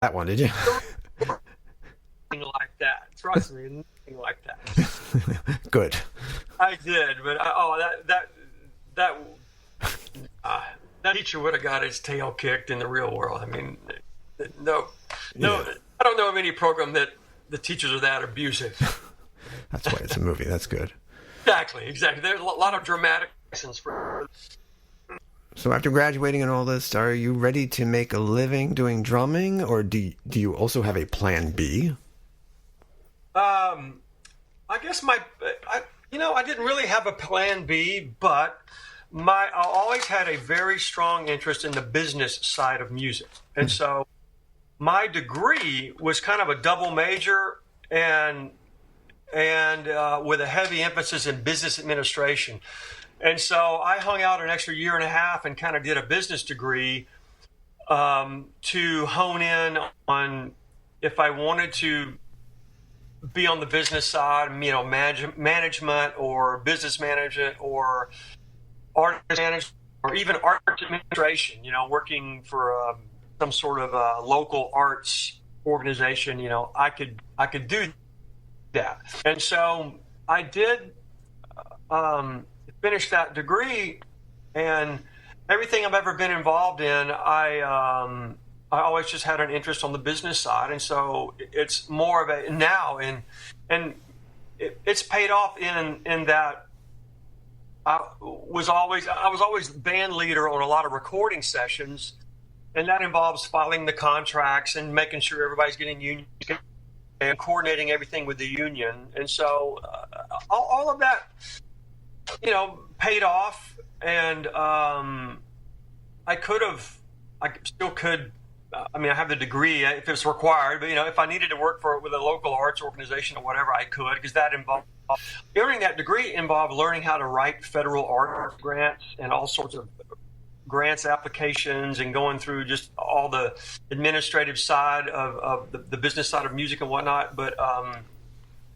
that one, did you? Nothing like that. Trust me, nothing like that. Good. I did, but that teacher would have got his tail kicked in the real world. I mean, no, I don't know of any program that the teachers are that abusive. That's why it's a movie. That's good. Exactly. There's a lot of dramatic lessons for. So after graduating and all this, are you ready to make a living doing drumming, or do you also have a plan B? I guess I didn't really have a plan B, but I always had a very strong interest in the business side of music. And so my degree was kind of a double major and with a heavy emphasis in business administration. And so I hung out an extra year and a half and kind of did a business degree to hone in on if I wanted to be on the business side, management or business management or art management or even art administration, working for some sort of local arts organization, I could do that. And so I did finish that degree, and everything I've ever been involved in, I always just had an interest on the business side, and so it's more of a now, and it's paid off in that I was always band leader on a lot of recording sessions, and that involves filing the contracts and making sure everybody's getting union and coordinating everything with the union, and so all of that, paid off, and I still could. I have the degree if it's required, but if I needed to work with a local arts organization or whatever, I could, because that involved earning that degree involved learning how to write federal art grants and all sorts of grants applications and going through just all the administrative side of the business side of music and whatnot. But I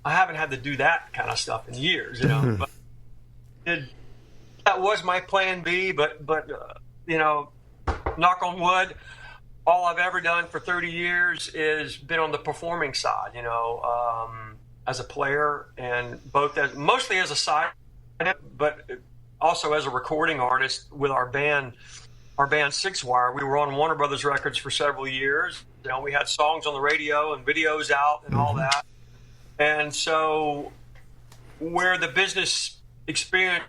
haven't had to do that kind of stuff in years, But that was my plan B. But knock on wood, all I've ever done for 30 years is been on the performing side, as a player, and mostly as a side, but also as a recording artist with our band Sixwire. We were on Warner Brothers records for several years. We had songs on the radio and videos out and all that. And so where the business experience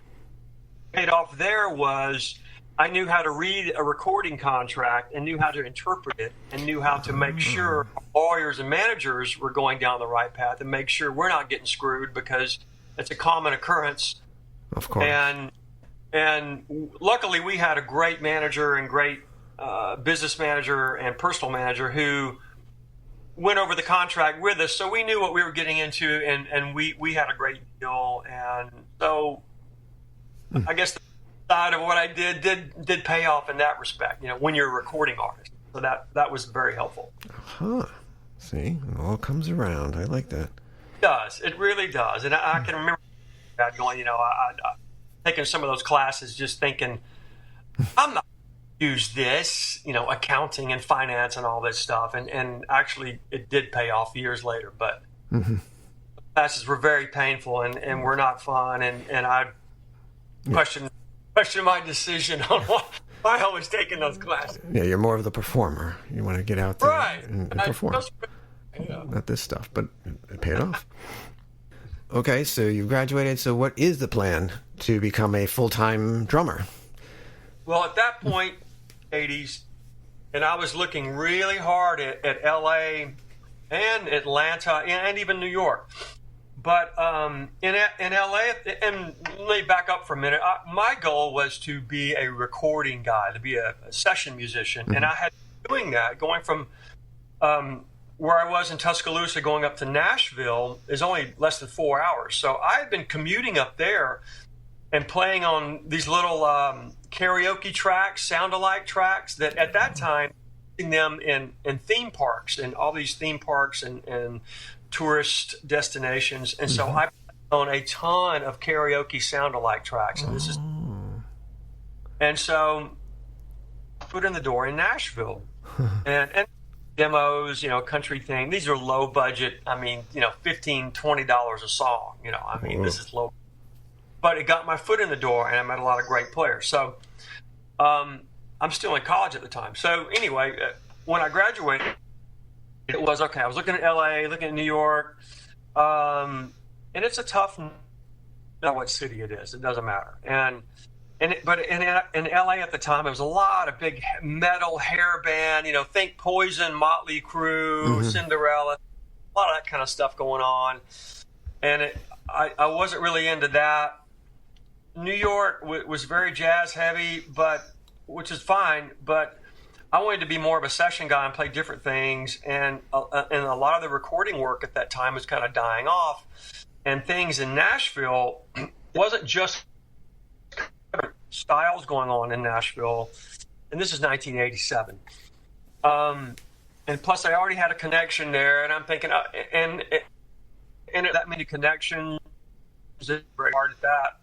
paid off there was I knew how to read a recording contract and knew how to interpret it and knew how to make sure lawyers and managers were going down the right path and make sure we're not getting screwed, because it's a common occurrence. Of course. And luckily we had a great manager and great business manager and personal manager who went over the contract with us, so we knew what we were getting into, and we had a great deal. And so I guess the side of what I did pay off in that respect, when you're a recording artist. So that was very helpful. See, it all comes around. I like that. It does. It really does. And I can remember that going, I taking some of those classes just thinking, I'm not going to use this, accounting and finance and all this stuff. And actually it did pay off years later, but classes were very painful and were not fun. And I question my decision on why I was taking those classes. Yeah, you're more of the performer. You want to get out there and perform. Not this stuff, but it paid off. Okay, so you graduated. So what is the plan to become a full-time drummer? Well, at that point, 80s, and I was looking really hard at L.A. and Atlanta and even New York. But in L.A., and let me back up for a minute, my goal was to be a recording guy, to be a session musician. And I had been doing that, going from where I was in Tuscaloosa going up to Nashville is only less than 4 hours. So I had been commuting up there and playing on these little karaoke tracks, sound-alike tracks that at that time, them in theme parks and all these theme parks and tourist destinations. And so I put on a ton of karaoke sound-alike tracks. And so I put in the door in Nashville. And demos, country thing. These are low budget. I mean, $15, $20 a song. This is low. But it got my foot in the door, and I met a lot of great players. So I'm still in college at the time. So anyway, when I graduated, it was okay. I was looking at L.A., looking at New York, and it's a tough. Know what city it is. It doesn't matter. But in L.A. at the time, there was a lot of big metal hair band. Think Poison, Motley Crue, Cinderella, a lot of that kind of stuff going on. And I wasn't really into that. New York was very jazz heavy, which is fine. But I wanted to be more of a session guy and play different things. And a lot of the recording work at that time was kind of dying off. And things in Nashville wasn't just styles going on in Nashville. And this is 1987. And plus, I already had a connection there. And I'm thinking, and that many connections, it's very hard at that.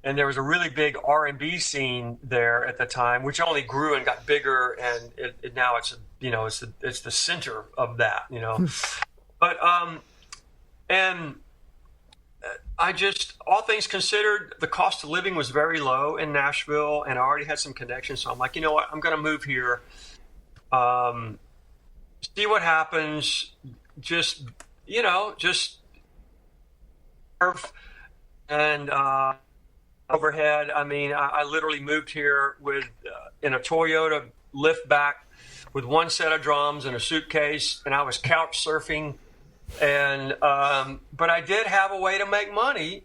And there was a really big R&B scene there at the time, which only grew and got bigger. And now it's the center of that, But and I just, all things considered, the cost of living was very low in Nashville, and I already had some connections. So I'm like, you know what, I'm going to move here, see what happens, just and overhead. I literally moved here in a Toyota liftback with one set of drums and a suitcase, and I was couch surfing. And but I did have a way to make money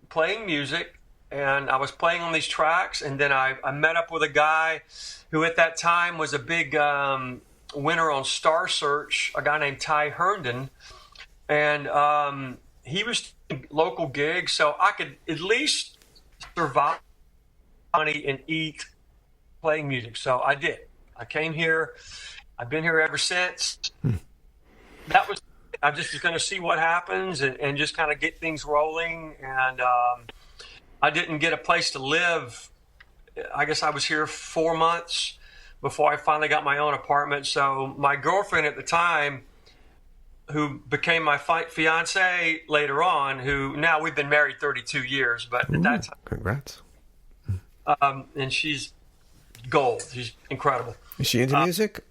playing music, and I was playing on these tracks. And then I met up with a guy who at that time was a big winner on Star Search, a guy named Ty Herndon, and he was doing local gigs, so I could at least survive money and eat playing music. So I did. I came here. I've been here ever since. I'm just going to see what happens and just kind of get things rolling. And I didn't get a place to live. I guess I was here 4 months before I finally got my own apartment. So my girlfriend at the time, who became my fiance later on, who now we've been married 32 years, but at that time. Congrats. And she's gold. She's incredible. Is she into music?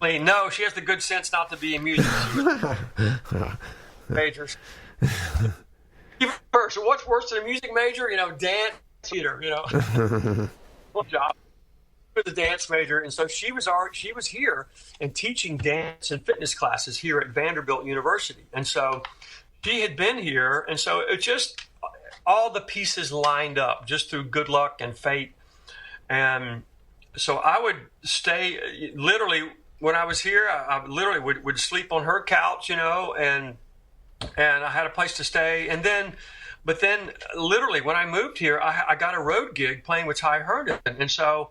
No, she has the good sense not to be in music. Majors. Even worse. What's worse than a music major? Dance theater. One job. Was a dance major, and so she was here and teaching dance and fitness classes here at Vanderbilt University, and so she had been here, and so it just all the pieces lined up just through good luck and fate, and so I would stay literally. When I was here, I literally would sleep on her couch, and I had a place to stay. But then literally when I moved here, I got a road gig playing with Ty Herndon. And so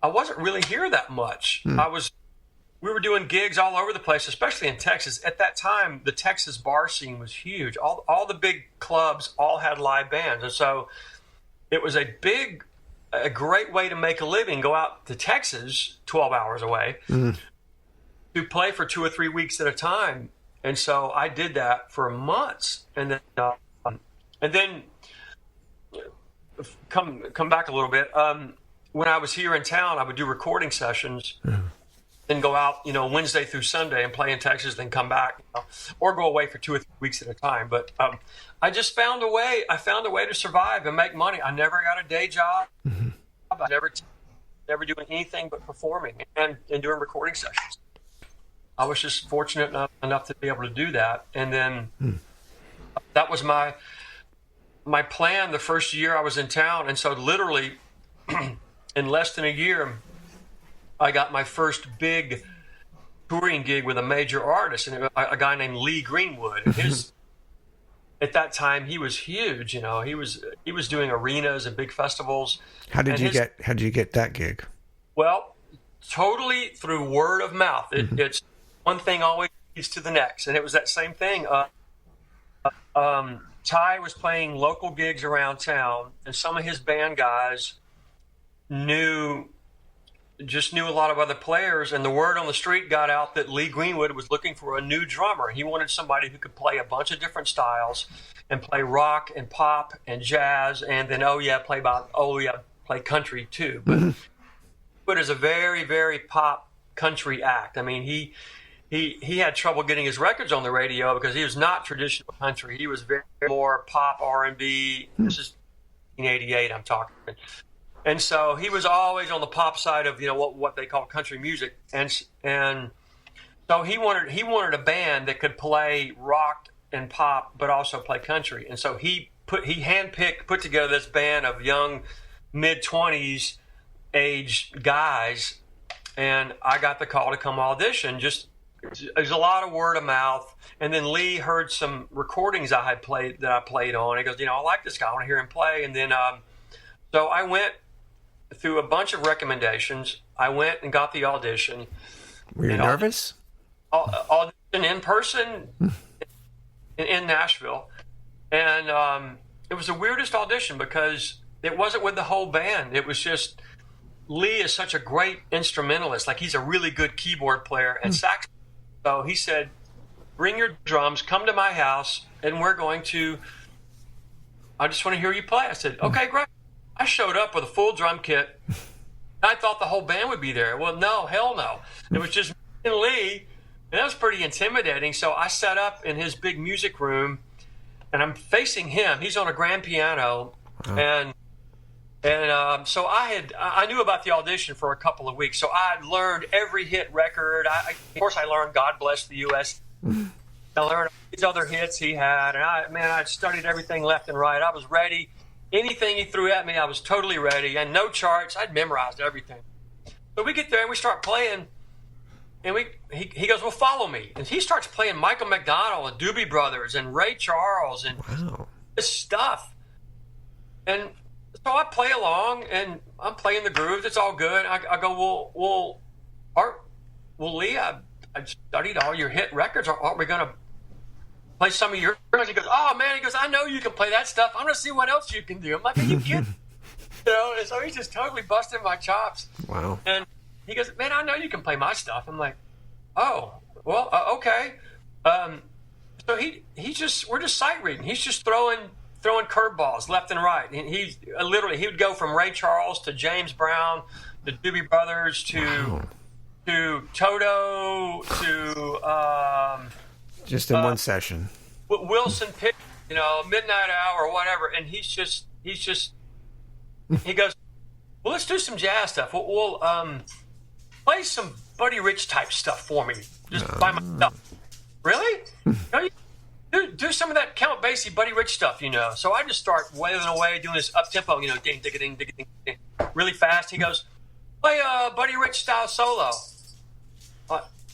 I wasn't really here that much. We were doing gigs all over the place, especially in Texas. At that time, the Texas bar scene was huge. All the big clubs all had live bands. And so it was a great way to make a living, go out to Texas, 12 hours away, to play for 2 or 3 weeks at a time. And so I did that for months. And then come back a little bit. When I was here in town, I would do recording sessions and go out, Wednesday through Sunday and play in Texas, then come back, or go away for 2 or 3 weeks at a time. But I just found a way. I found a way to survive and make money. I never got a day job. I never doing anything but performing and doing recording sessions. I was just fortunate enough to be able to do that. And then that was my plan the first year I was in town. And so literally in less than a year, I got my first big touring gig with a major artist, and a guy named Lee Greenwood. At that time, he was huge. He was doing arenas and big festivals. How did you get that gig? Well, totally through word of mouth. It's one thing always leads to the next, and it was that same thing. Ty was playing local gigs around town, and some of his band guys knew just knew a lot of other players, and the word on the street got out that Lee Greenwood was looking for a new drummer. He wanted somebody who could play a bunch of different styles and play rock and pop and jazz, and then play country too. But is a very, very pop country act. I mean, he had trouble getting his records on the radio because he was not traditional country. He was very more pop R&B. This is 1988 I'm talking. And so he was always on the pop side of, what they call country music. And so he wanted a band that could play rock and pop, but also play country. And so he put together this band of young mid-20s age guys. And I got the call to come audition. There's a lot of word of mouth. And then Lee heard some recordings I played on. He goes, I like this guy. I want to hear him play. And then, so I went through a bunch of recommendations. I went and got the audition. Were you nervous? Audition in person in Nashville. And it was the weirdest audition because it wasn't with the whole band. It was just, Lee is such a great instrumentalist. Like, he's a really good keyboard player and sax. So he said, bring your drums, come to my house, and I just want to hear you play. I said, okay, great. I showed up with a full drum kit. I thought the whole band would be there. Well, no, hell no. It was just me and Lee, and that was pretty intimidating. So I set up in his big music room, and I'm facing him. He's on a grand piano, and so I knew about the audition for a couple of weeks. So I learned every hit record. Of course, I learned "God Bless the U.S." I learned these other hits he had, and I studied everything left and right. I was ready. Anything he threw at me, I was totally ready. And no charts. I'd memorized everything. So we get there and we start playing, and he goes, well, follow me. And he starts playing Michael McDonald and Doobie Brothers and Ray Charles and this stuff. And so I play along, and I'm playing the grooves. It's all good. I go, well, Lee, I studied all your hit records. Aren't we going to play some of your? He goes, oh man, I know you can play that stuff. I'm going to see what else you can do. I'm like, are you kidding? And so he's just totally busting my chops. Wow. And he goes, man, I know you can play my stuff. I'm like, oh, well, okay. So we're just sight reading. He's just throwing curveballs left and right. And he would go from Ray Charles to James Brown, the Doobie Brothers to Toto to just in one session. Wilson Pitt, Midnight Hour or whatever. And he goes, well, let's do some jazz stuff. We'll play some Buddy Rich type stuff for me, just by myself. Really? Do some of that Count Basie, Buddy Rich stuff, So I just start wailing away, doing this up tempo, ding, ding, ding, ding, ding, really fast. He goes, play a Buddy Rich style solo.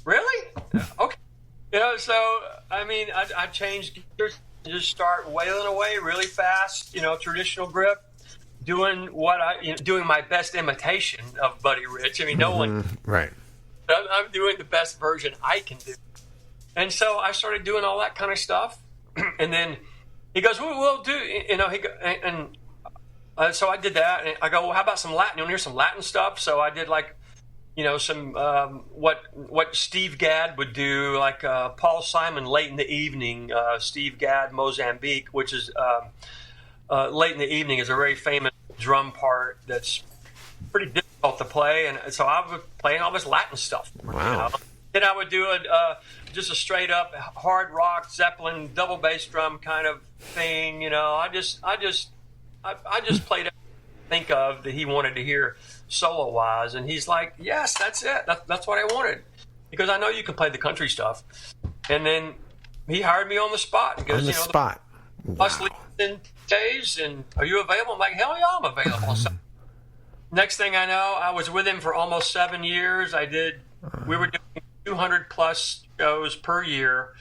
Really? Okay. So I changed gears, just start wailing away really fast, traditional grip, doing doing my best imitation of Buddy Rich. No one, right? I'm doing the best version I can do. And so I started doing all that kind of stuff. And then he goes, we'll do, so I did that. And I go, well, how about some Latin? You want to hear some Latin stuff? So I did some, what Steve Gadd would do, like Paul Simon, Late in the Evening, Steve Gadd, Mozambique, which is Late in the Evening is a very famous drum part that's pretty difficult to play. And so I was playing all this Latin stuff. Wow. Then I would do just a straight up hard rock Zeppelin double bass drum kind of thing. I just played it. Think of that he wanted to hear solo wise, and he's like, yes, that's it. That's what I wanted. Because I know you can play the country stuff. And then he hired me on the spot. He goes, on the spot. Us in days, and are you available? I'm like, hell yeah, I'm available. So, next thing I know, I was with him for almost 7 years. We were doing 200 plus shows per year,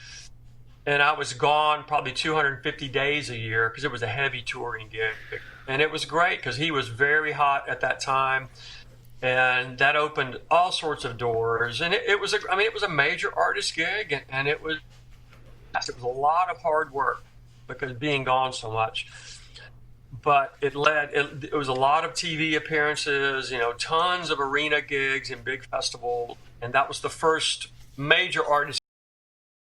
and I was gone probably 250 days a year because it was a heavy touring gig. And it was great because he was very hot at that time, and that opened all sorts of doors. And it was a major artist gig, and it was a lot of hard work because being gone so much. but it was a lot of TV appearances, tons of arena gigs and big festivals. And that was the first major artist